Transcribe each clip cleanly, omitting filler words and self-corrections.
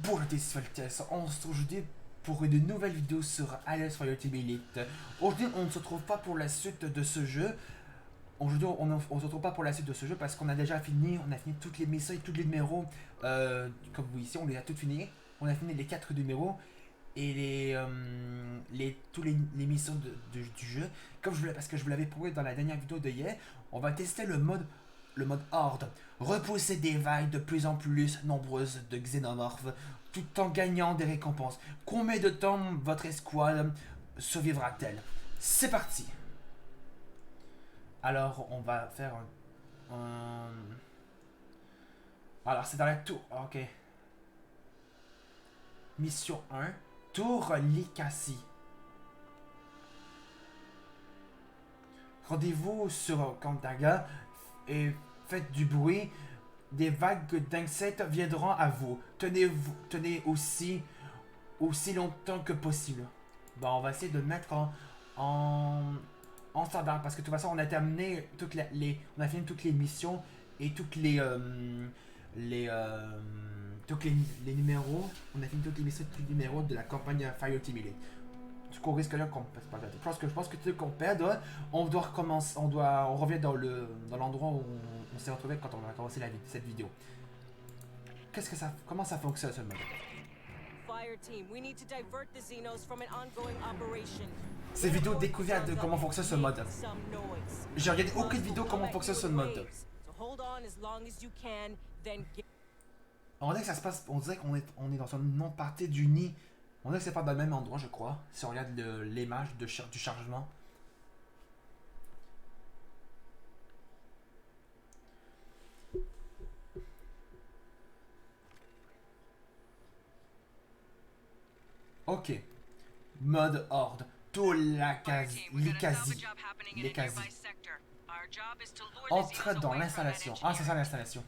Bonjour les Sveltes, on se retrouve aujourd'hui pour une nouvelle vidéo sur Alice Fire Team Elite. Aujourd'hui on ne se retrouve pas pour la suite de ce jeu. Aujourd'hui on ne se retrouve pas pour la suite de ce jeu parce qu'on a déjà fini, on a fini toutes les missions et tous les numéros. Comme vous voyez ici, on les a toutes finies. On a fini les 4 numéros et tous les missions du jeu. Parce que je vous l'avais prouvé dans la dernière vidéo de hier, on va tester le mode Horde. Repousser des vagues de plus en plus nombreuses de xénomorphes tout en gagnant des récompenses. Combien de temps votre escouade survivra-t-elle? C'est parti. Alors on va faire Alors c'est dans la tour. Ok. Mission 1. Tour Likasi. Rendez-vous sur Kandaga et faites du bruit. Des vagues d'insectes viendront à vous. Tenez aussi longtemps que possible. Bon, on va essayer de mettre en standard parce que de toute façon on a terminé on a fini toutes les missions et toutes les numéros. On a fini toutes les missions, tous les numéros de la campagne Fire Team Elite. Du coup, on risque là qu'on perde. Je pense que qu'on perd, on doit recommencer. On revient dans l'endroit où on s'est retrouvé quand on a commencé cette vidéo. Comment ça fonctionne ce mode? Cette vidéo découverte de comment fonctionne ce mode. J'ai regardé aucune vidéo comment fonctionne ce mode. On dirait que ça se passe. On dirait qu'on est dans une non-partie du nid. On dirait que c'est pas dans le même endroit, je crois. Si on regarde l'image du chargement. Ok. Mode Horde. Tout Likasi. Entre dans l'installation. Ah, c'est ça l'installation.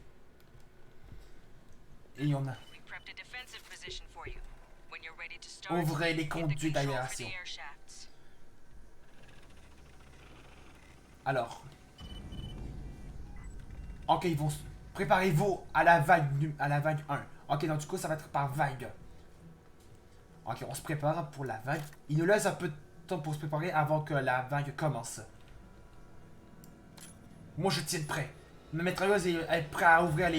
Et on a. Ouvrez les conduits d'aération. Alors. Ok, ils vont. Préparez-vous à la vague 1. Ok, donc du coup, ça va être par vague. Ok, on se prépare pour la vague. Il nous laisse un peu de temps pour se préparer avant que la vague commence. Moi, je tiens prêt. Ma mitrailleuse est prête à ouvrir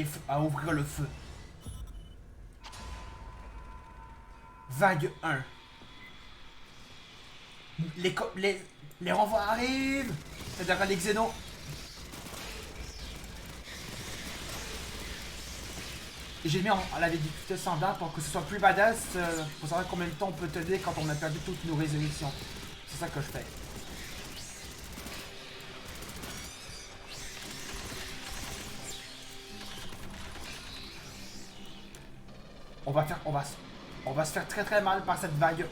le feu. Vague 1. Les renforts arrivent. C'est-à-dire les xénos. Et j'ai mis à la difficulté standard pour que ce soit plus badass. Pour savoir combien de temps on peut tenir quand on a perdu toutes nos résurrections. C'est ça que je fais. On va se faire très très mal par cette vague.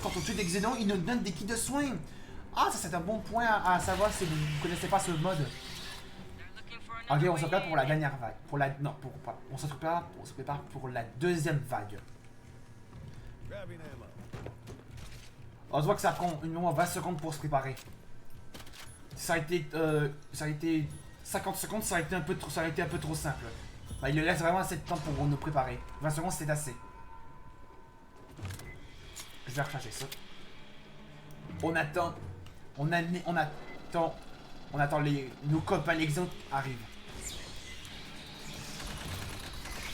Quand on tue des xénos, ils nous donnent des kits de soins. Ah, ça c'est un bon point à savoir si vous ne connaissez pas ce mode. Ok, on se prépare pour la dernière vague. On se prépare pour la deuxième vague. On voit que ça prend une 20 secondes pour se préparer. Ça a été 50 secondes, ça a été un peu trop simple. Bah, il lui laisse vraiment assez de temps pour nous préparer. 20 secondes, c'est assez. Je vais recharger ça. On attend nos copains les xénos arrivent.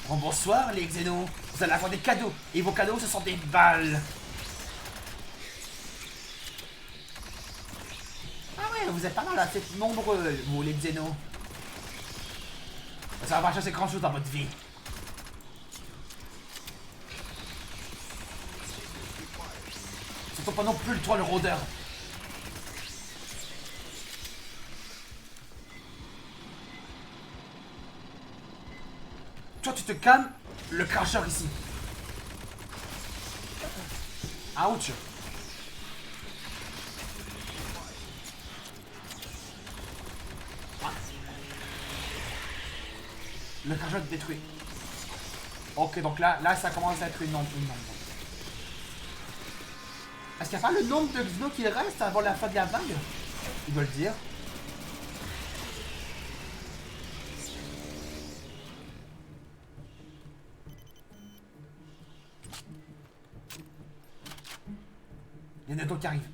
Bon, bonsoir les xénos. Vous allez avoir des cadeaux. Et vos cadeaux, ce sont des balles. Ah ouais, vous êtes pas mal assez nombreux, vous les xénos. Ça va pas changer grand chose dans votre vie. Surtout pas non plus toi le rôdeur. Toi tu te calmes, le cracheur ici. Ouch. Le cracheur est détruit. Ok, donc là, ça commence à être une nombre. Est-ce qu'il n'y a pas le nombre de Xeno qui reste avant la fin de la vague? Il doit le dire. Il y en a d'autres qui arrivent.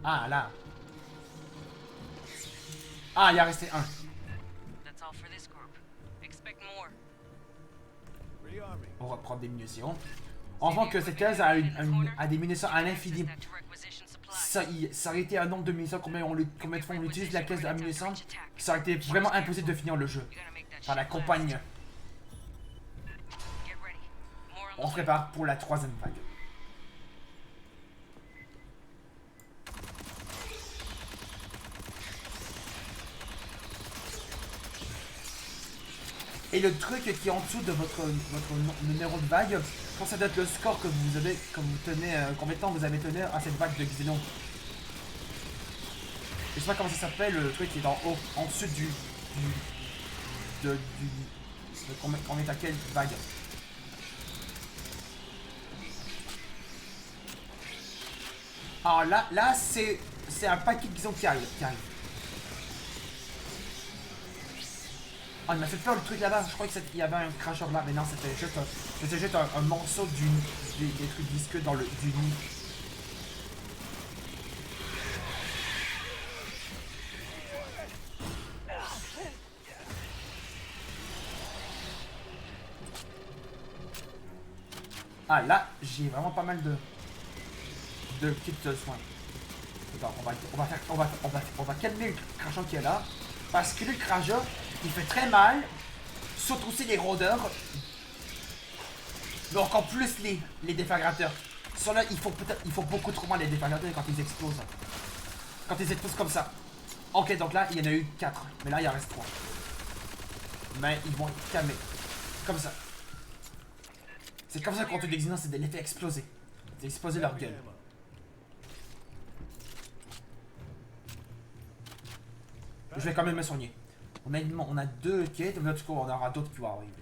Ah, là. Ah, il y a resté un. On va prendre des munitions. On voit que cette case a des munitions à l'infini. Ça aurait été un nombre de munitions, combien de fois on utilise la caisse de munitions, ça aurait été vraiment impossible de finir le jeu. Par la compagne. On se prépare pour la troisième vague. Et le truc qui est en dessous de votre numéro de vague, je pense que ça doit être le score que vous avez, que vous tenez, combien de temps vous avez tenu à cette vague de Xenon. Je sais pas comment ça s'appelle, le truc qui est en haut, en dessus de combien t'as quelle vague. Alors là c'est un paquet de Xenon qui arrive. Oh, il m'a fait peur le truc là-bas. Je crois qu'il y avait un cracheur là, mais non, c'était juste un morceau des trucs visqueux dans du nid. Ah, là, j'ai vraiment pas mal de kits de soins. Attends, on va calmer le cracheur qui est là. Parce que le cracheur, il fait très mal. Surtout aussi les rôdeurs. Mais encore plus les déflagrateurs. Sur là, il faut beaucoup trop mal les déflagrateurs quand ils explosent. Quand ils explosent comme ça. Ok, donc là, il y en a eu 4. Mais là, il en reste 3. Mais ils vont être calmés. Comme ça. C'est comme ça qu'on tue des Xenos, c'est de l'effet exploser. C'est exploser leur gueule. Je vais quand même me soigner. On a 2 quêtes, mais du coup, on aura d'autres qui vont arriver.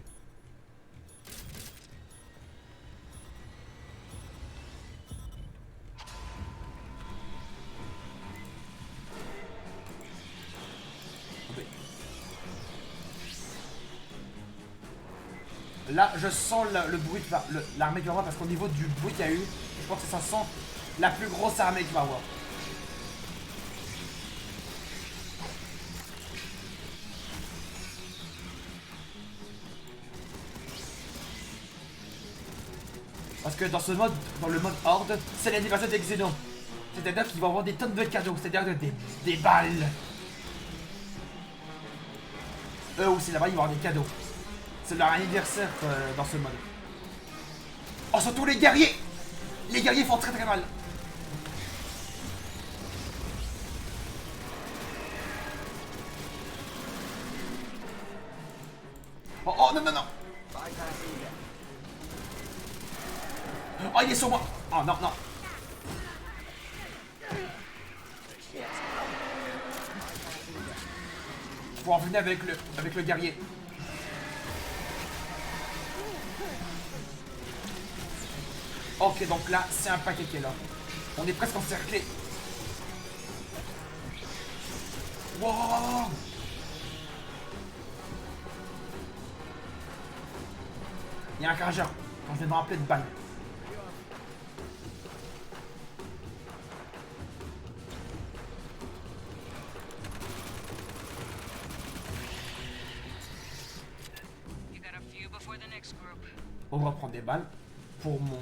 Okay. Là, je sens le bruit de l'armée qui va avoir, parce qu'au niveau du bruit qu'il y a eu, je pense que ça sent la plus grosse armée qu'il va avoir. Parce que dans ce mode, dans le mode Horde, c'est l'anniversaire des Xenos. C'est-à-dire qu'ils vont avoir des tonnes de cadeaux, c'est-à-dire des balles. Eux aussi là-bas, ils vont avoir des cadeaux. C'est leur anniversaire dans ce mode. Oh, surtout les guerriers! Les guerriers font très très mal. Oh, oh non, non, non! Oh, il est sur moi! Oh non, non! Faut en venir avec le guerrier. Ok, donc là, c'est un paquet qui est là. On est presque encerclé. Wow! Il y a un cargeur. Je viens de me rappeler de balles. On va prendre des balles pour mon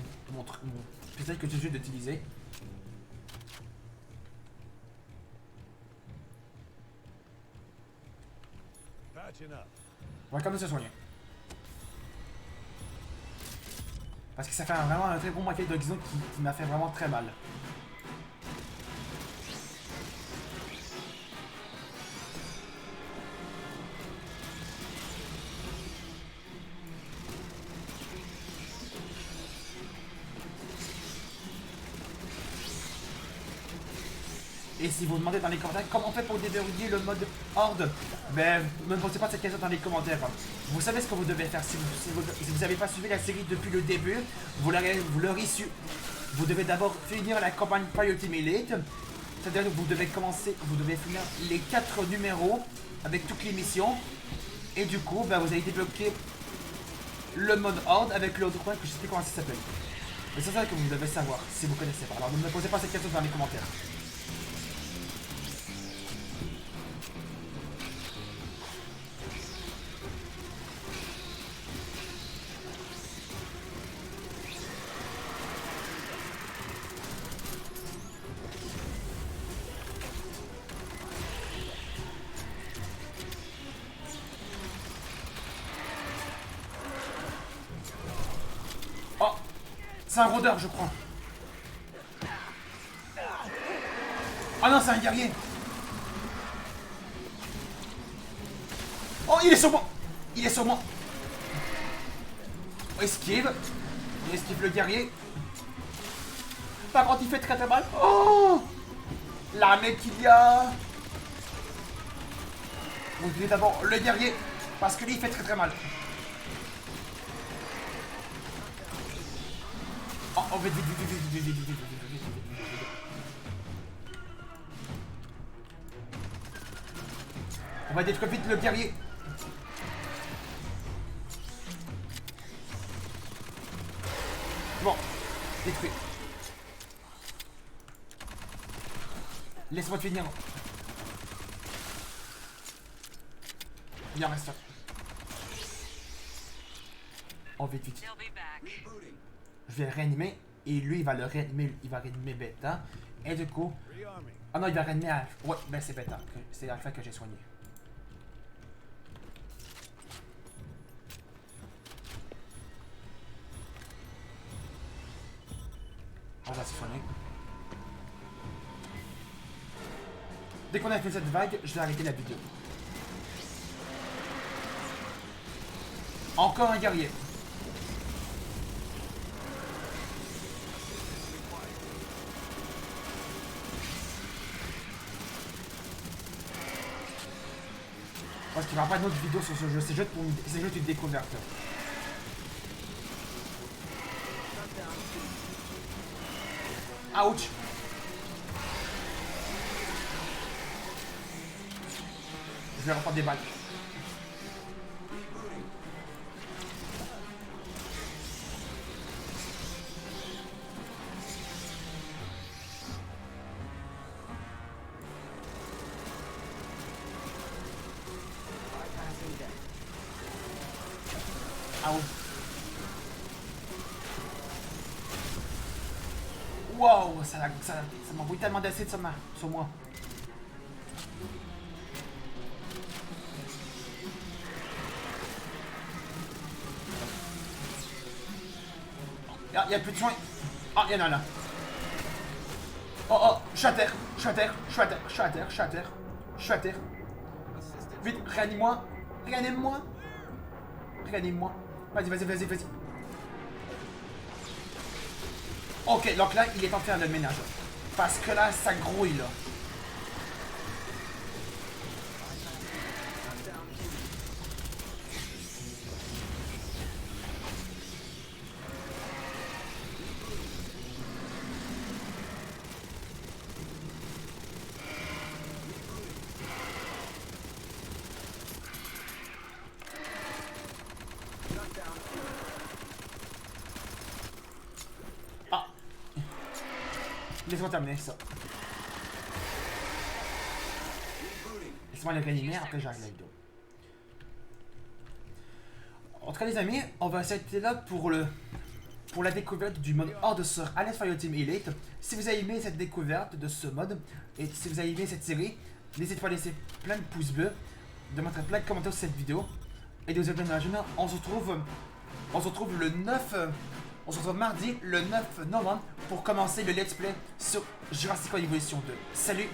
pistolet que j'ai d'utiliser. On va quand même se soigner. Parce que ça fait vraiment un très bon maquet de Xenon qui m'a fait vraiment très mal. Et si vous vous demandez dans les commentaires comment on fait pour déverrouiller le mode Horde, ben ne me posez pas cette question dans les commentaires. Vous savez ce que vous devez faire. Si vous n'avez pas suivi la série depuis le début, vous l'aurez su. Vous devez d'abord finir la campagne Fire Team Elite. C'est-à-dire que vous devez finir les 4 numéros avec toutes les missions. Et du coup, ben, vous allez débloquer le mode Horde avec l'autre coin que je sais plus comment ça s'appelle. Mais c'est ça que vous devez savoir si vous connaissez pas. Alors ne me posez pas cette question dans les commentaires. Oh, c'est un rôdeur, je crois. Ah non, c'est un guerrier. Oh, il est sur moi. Il est sur moi. Esquive. Il esquive le guerrier. Par contre, il fait très mal. Oh, l'armée qu'il y a. Vous tuez d'abord le guerrier. Parce que lui, il fait très mal. Oh, vite. On va détruire vite le guerrier. Bon, détruit. Laisse-moi te finir. Il en reste un. Oh, vite. Je vais le réanimer. Et lui, il va le réanimer. Il va réanimer Beta. Et du coup... Ah non, il va réanimer Alpha. Ouais, ben c'est Beta. C'est Alpha que j'ai soigné. On va se soigner. Dès qu'on a fait cette vague, je vais arrêter la vidéo. Encore un guerrier. Parce qu'il n'y aura pas d'autres vidéos sur ce jeu. C'est juste une découverte. Ouch. Je vais reprendre des balles. Ah oui. Wow, ça m'envoie tellement d'acide sur moi. Il y a plus de soins. Ah, il y en a là. Oh, je suis à terre. Vite, réanime-moi. Vas-y. Ok, donc là, il est en train de faire le ménage. Parce que là, ça grouille, là. Laisse-moi terminer ça. Laisse-moi le réanimer, après j'arrive la vidéo. En tout cas les amis, on va s'arrêter là pour la découverte du mode Horde sur Alliance Fireteam Elite. Si vous avez aimé cette découverte de ce mode, et si vous avez aimé cette série, n'hésitez pas à laisser plein de pouces bleus, de mettre plein de commentaires sur cette vidéo, et de vous abonner à la chaîne. On se retrouve le 9... On se retrouve mardi, le 9 novembre, pour commencer le let's play sur Jurassic World Evolution 2. Salut!